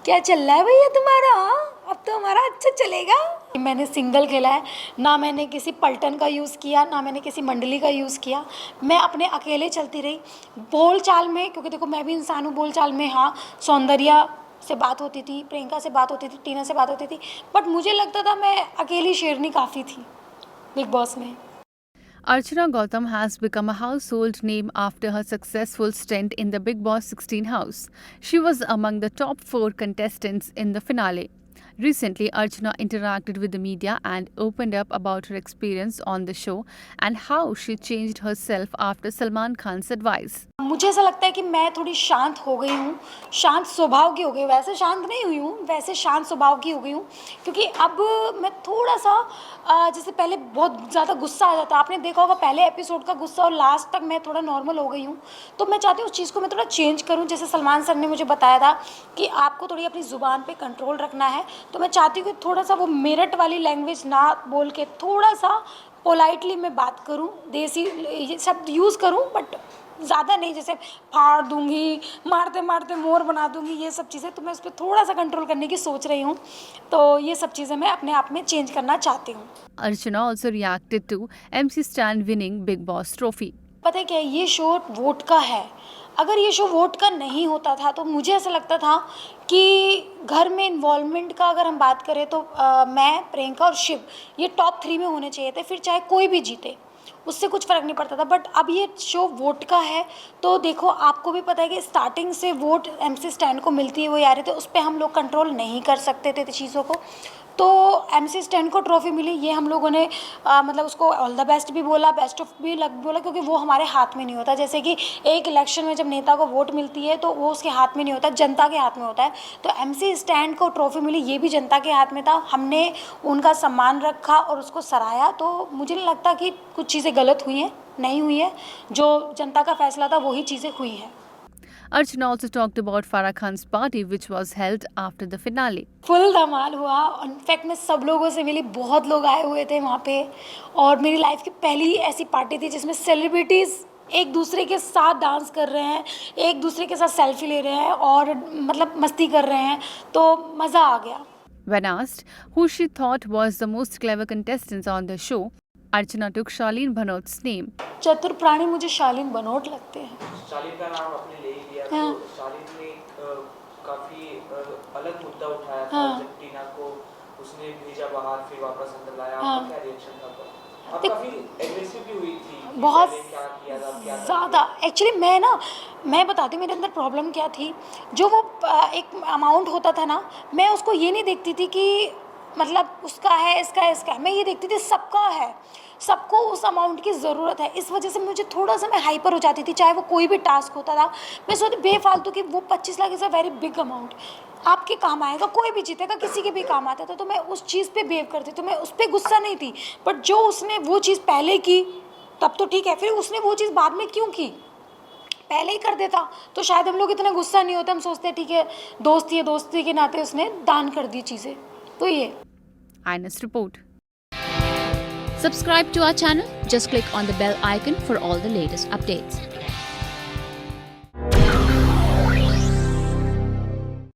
क्या चल रहा है भैया तुम्हारा? अब तो हमारा अच्छा चलेगा। मैंने सिंगल खेला है, ना मैंने किसी पलटन का यूज़ किया, ना मैंने किसी मंडली का यूज़ किया। मैं अपने अकेले चलती रही बोल चाल में, क्योंकि देखो मैं भी इंसान हूँ। बोल चाल में हाँ, सौंदर्या से बात होती थी, प्रियंका से बात होती थी, टीना से बात होती थी, बट मुझे लगता था मैं अकेली शेरनी काफ़ी थी बिग बॉस में। Archana Gautam has become a household name after her successful stint in the Big Boss 16 house. She was among the top 4 contestants in the finale. Recently, Archana interacted with the media and opened up about her experience on the show and how she changed herself after Salman Khan's advice. मुझे ऐसा लगता है कि मैं थोड़ी शांत हो गई हूँ, शांत स्वभाव की हो गई। वैसे शांत नहीं हुई हूँ, वैसे शांत स्वभाव की हो गई हूँ, क्योंकि अब मैं थोड़ा सा जैसे पहले बहुत ज़्यादा गुस्सा आ जाता। आपने देखा होगा पहले एपिसोड का गुस्सा और लास्ट तक मैं थोड़ा नॉर्मल हो गई हूँ। तो मैं चाहती हूँ उस चीज़ को मैं थोड़ा चेंज करूँ। जैसे सलमान सर ने मुझे बताया था कि आपको थोड़ी अपनी ज़ुबान पे कंट्रोल रखना है, तो मैं चाहती हूँ कि थोड़ा सा वो मेरठ वाली लैंग्वेज ना बोल के थोड़ा सा पोलाइटली मैं बात करूँ, देसी ये शब्द यूज़ करूँ, बट ज़्यादा नहीं, जैसे फाड़ दूंगी, मारते मारते मोर बना दूंगी, ये सब चीज़ें। तो मैं उस पर थोड़ा सा कंट्रोल करने की सोच रही हूँ। तो ये सब चीज़ें मैं अपने आप में चेंज करना चाहती हूँ। Archana also reacted to MC Stan winning Big Boss trophy. पता है क्या, ये शो वोट का है। अगर ये शो वोट का नहीं होता था तो मुझे ऐसा लगता था कि घर में इन्वॉल्वमेंट का अगर हम बात करें तो मैं, प्रियंका और शिव ये टॉप 3 में होने चाहिए थे, फिर चाहे कोई भी जीते उससे कुछ फ़र्क नहीं पड़ता था। बट अब ये शो वोट का है, तो देखो आपको भी पता है कि स्टार्टिंग से वोट MC स्टैन को मिलती है वो आ रहे थे, उस पर हम लोग कंट्रोल नहीं कर सकते थे चीज़ों को। तो MC स्टैन को ट्रॉफी मिली, ये हम लोगों ने मतलब उसको ऑल द बेस्ट भी बोला, बेस्ट ऑफ भी बोला, क्योंकि वो हमारे हाथ में नहीं होता। जैसे कि एक इलेक्शन में जब नेता को वोट मिलती है तो वो उसके हाथ में नहीं होता, जनता के हाथ में होता है। तो MC स्टैन को ट्रॉफी मिली, ये भी जनता के हाथ में था। हमने उनका सम्मान रखा और उसको सराहा। तो मुझे नहीं लगता कि कुछ चीज़ें गलत हुई हैं, नहीं हुई है। जो जनता का फैसला था वही चीज़ें हुई हैं। Archana also talked about Farah Khan's party, which was held after the finale. Full धमाल हुआ। इनफैक्ट मैं सब लोगों से मिली, बहुत लोग आए हुए थे वहाँ पे, और मेरी लाइफ की पहली ऐसी पार्टी थी जिसमें सेलिब्रिटीज़ एक दूसरे के साथ डांस कर रहे हैं, एक दूसरे के साथ सेल्फी ले रहे हैं और मतलब मस्ती कर रहे हैं, तो मज़ा आ गया। When asked who she thought was the most clever contestants on the show, Archana took Charlene Bhanot's name. चतुर प्राणी मुझे शालीन बनोट लगते हैं। शालीन का नाम आपने ले ही लिया। हाँ। तो शालीन ने काफी अलग मुद्दा उठाया था। हाँ। जब टीना को उसने भेजा बाहर फिर वापस अंदर लाया, हाँ। आपका क्या रिएक्शन था? तो आप काफी एग्रेसिव भी हुई थी कि बहुत पहले क्या किया था, क्या ज़्यादा। एक्चुअली मैं बताती हूँ मेरे अंदर प्रॉब्लम क्या थी। जो वो एक अमाउंट होता था ना, मैं उसको ये नहीं देखती थी कि मतलब उसका है, इसका है, इसका है। मैं ये देखती थी सबका है, सबको उस अमाउंट की ज़रूरत है। इस वजह से मुझे थोड़ा सा मैं हाइपर हो जाती थी, चाहे वो कोई भी टास्क होता था। मैं सोचती बेफालतू कि वो 25 lakh is a very big amount, आपके काम आएगा, कोई भी जीतेगा, किसी के भी काम आता था। तो मैं उस चीज़ पे बिहेव करती, तो मैं उस पर गुस्सा नहीं थी। बट जो उसने वो चीज़ पहले की तब तो ठीक है, फिर उसने वो चीज़ बाद में क्यों की? पहले ही कर देता तो शायद हम लोग इतना गुस्सा नहीं होता। हम सोचते ठीक है, दोस्ती है, दोस्ती के नाते उसने दान कर दी चीज़ें। तो ये Ines report. Subscribe to our channel. Just click on the bell icon for all the latest updates.